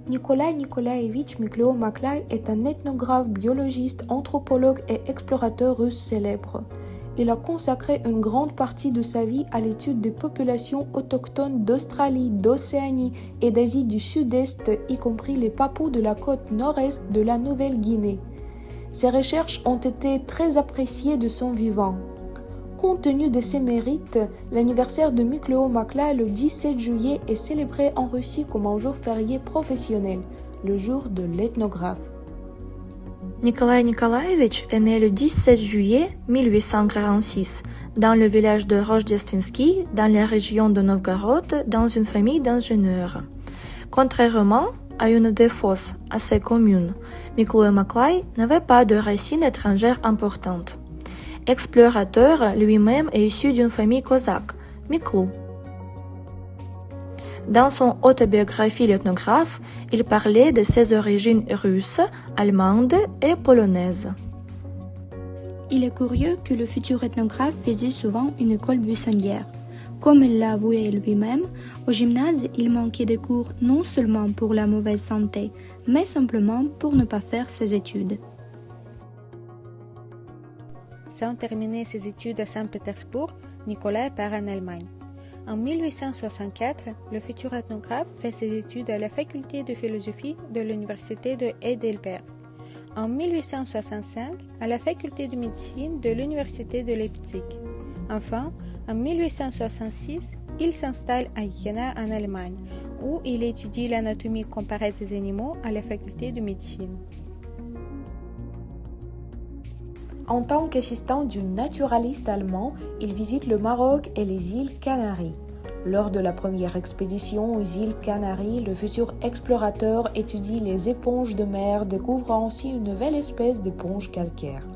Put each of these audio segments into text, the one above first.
Nikolai Nikolaevitch Miklós-Maklay est un ethnographe, biologiste, anthropologue et explorateur russe célèbre. Il a consacré une grande partie de sa vie à l'étude des populations autochtones d'Australie, d'Océanie et d'Asie du Sud-Est, y compris les Papous de la côte nord-est de la Nouvelle-Guinée. Ses recherches ont été très appréciées de son vivant. Compte tenu de ses mérites, l'anniversaire de Miklós-Maklay le 17 juillet est célébré en Russie comme un jour férié professionnel, le jour de l'ethnographe. Nikolai Nikolaevitch est né le 17 juillet 1846 dans le village de Rojdestinsky, dans la région de Novgorod, dans une famille d'ingénieurs. Contrairement à une des fosses assez commune, Miklós-Maklay n'avait pas de racines étrangères importantes. Explorateur, lui-même est issu d'une famille cosaque, Miklou. Dans son autobiographie L'ethnographe, il parlait de ses origines russes, allemandes et polonaises. Il est curieux que le futur ethnographe faisait souvent une école buissonnière. Comme il l'a avoué lui-même, au gymnase, il manquait de cours non seulement pour la mauvaise santé, mais simplement pour ne pas faire ses études. Sans terminer ses études à Saint-Pétersbourg, Nikolai part en Allemagne. En 1864, le futur ethnographe fait ses études à la faculté de philosophie de l'université de Heidelberg. En 1865, à la faculté de médecine de l'université de Leipzig. Enfin, en 1866, il s'installe à Jena en Allemagne, où il étudie l'anatomie comparée des animaux à la faculté de médecine. En tant qu'assistant du naturaliste allemand, il visite le Maroc et les îles Canaries. Lors de la première expédition aux îles Canaries, le futur explorateur étudie les éponges de mer, découvrant ainsi une nouvelle espèce d'éponge calcaire.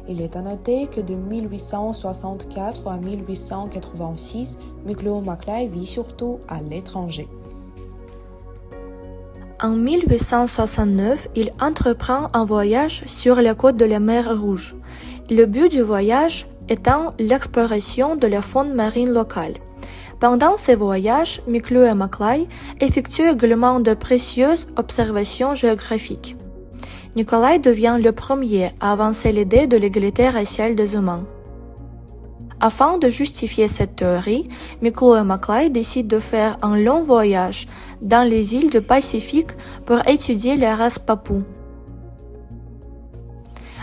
Il est à noter que de 1864 à 1886, Miklós-Maklay vit surtout à l'étranger. En 1869, il entreprend un voyage sur la côte de la mer Rouge. Le but du voyage étant l'exploration de la faune marine locale. Pendant ce voyage, Miklós-Maklay effectue également de précieuses observations géographiques. Nikolai devient le premier à avancer l'idée de l'égalité raciale des humains. Afin de justifier cette théorie, Miklós-Maklay décide de faire un long voyage dans les îles du Pacifique pour étudier la race papou.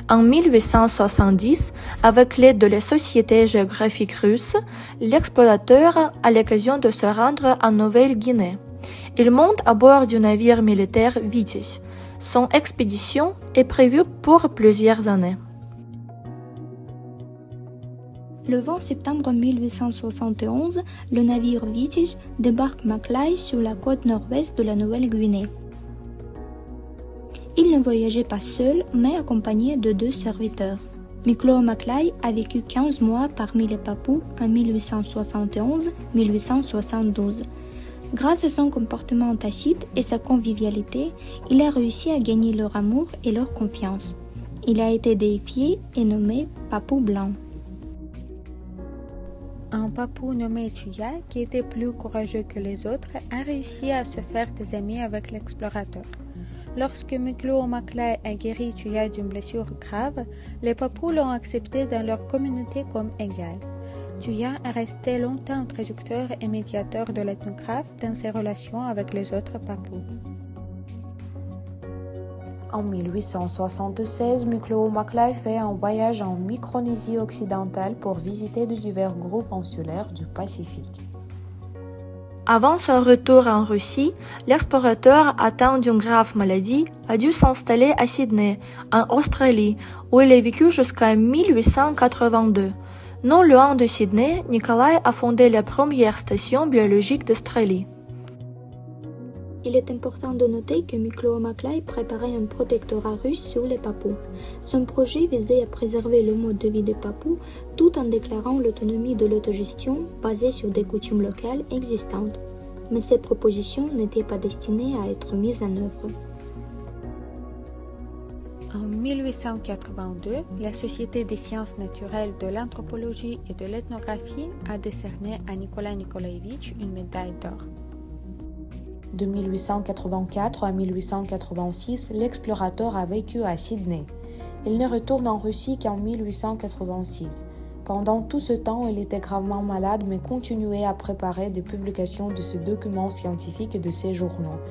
En 1870, avec l'aide de la Société géographique russe, l'explorateur a l'occasion de se rendre en Nouvelle-Guinée. Il monte à bord du navire militaire Vitis. Son expédition est prévue pour plusieurs années. Le 20 septembre 1871, le navire Vitis débarque Maklay sur la côte nord-ouest de la Nouvelle-Guinée. Il ne voyageait pas seul, mais accompagné de 2 serviteurs. Miklós-Maklay a vécu 15 mois parmi les Papous en 1871-1872. Grâce à son comportement tacite et sa convivialité, il a réussi à gagner leur amour et leur confiance. Il a été déifié et nommé Papou blanc. Un papou nommé Tuya, qui était plus courageux que les autres, a réussi à se faire des amis avec l'explorateur. Lorsque Miklós-Maklay a guéri Tuya d'une blessure grave, les papous l'ont accepté dans leur communauté comme égal. Tuya est resté longtemps traducteur et médiateur de l'ethnographe dans ses relations avec les autres papous. En 1876, Miklós-Maklay fait un voyage en Micronésie occidentale pour visiter de divers groupes insulaires du Pacifique. Avant son retour en Russie, l'explorateur atteint d'une grave maladie a dû s'installer à Sydney, en Australie, où il a vécu jusqu'à 1882. Non loin de Sydney, Nikolai a fondé la première station biologique d'Australie. Il est important de noter que Miklós-Maklay préparait un protectorat russe sur les Papous. Son projet visait à préserver le mode de vie des Papous tout en déclarant l'autonomie de l'autogestion basée sur des coutumes locales existantes. Mais ces propositions n'étaient pas destinées à être mises en œuvre. En 1882, la Société des sciences naturelles de l'anthropologie et de l'ethnographie a décerné à Nikolai Nikolaevitch une médaille d'or. De 1884 à 1886, l'explorateur a vécu à Sydney. Il ne retourne en Russie qu'en 1886. Pendant tout ce temps, il était gravement malade mais continuait à préparer des publications de ses documents scientifiques et de ses journaux.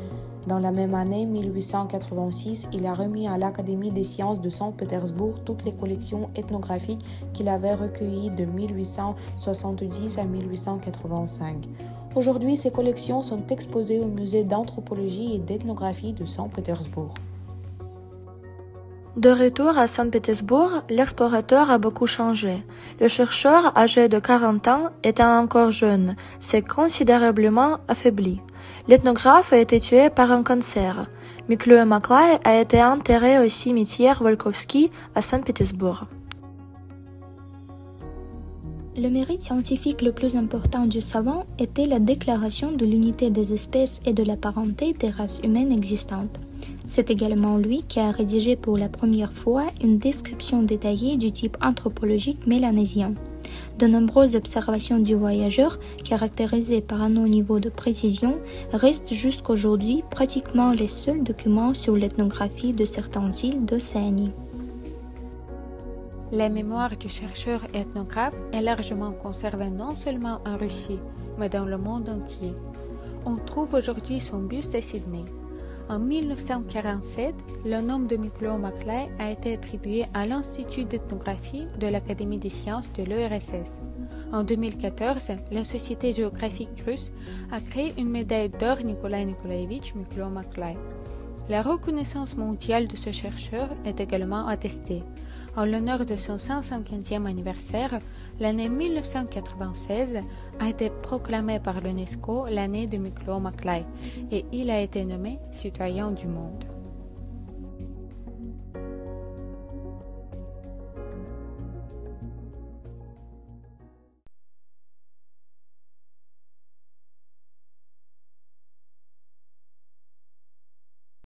Dans la même année, 1886, il a remis à l'Académie des sciences de Saint-Pétersbourg toutes les collections ethnographiques qu'il avait recueillies de 1870 à 1885. Aujourd'hui, ces collections sont exposées au musée d'anthropologie et d'ethnographie de Saint-Pétersbourg. De retour à Saint-Pétersbourg, l'explorateur a beaucoup changé. Le chercheur, âgé de 40 ans, étant encore jeune, s'est considérablement affaibli. L'ethnographe a été tué par un cancer. Miklós Maklay a été enterré au cimetière Volkovski à Saint-Pétersbourg. Le mérite scientifique le plus important du savant était la déclaration de l'unité des espèces et de la parenté des races humaines existantes. C'est également lui qui a rédigé pour la première fois une description détaillée du type anthropologique mélanésien. De nombreuses observations du voyageur, caractérisées par un haut niveau de précision, restent jusqu'aujourd'hui pratiquement les seuls documents sur l'ethnographie de certaines îles d'Océanie. La mémoire du chercheur ethnographe est largement conservée non seulement en Russie, mais dans le monde entier. On trouve aujourd'hui son buste à Sydney. En 1947, le nom de Miklós Maklay a été attribué à l'Institut d'ethnographie de l'Académie des sciences de l'URSS. En 2014, la Société géographique russe a créé une médaille d'or Nikolai Nikolaevitch Miklós Maklay. La reconnaissance mondiale de ce chercheur est également attestée. En l'honneur de son 150e anniversaire, l'année 1996 a été proclamée par l'UNESCO l'année de Miklós Maklay et il a été nommé citoyen du monde.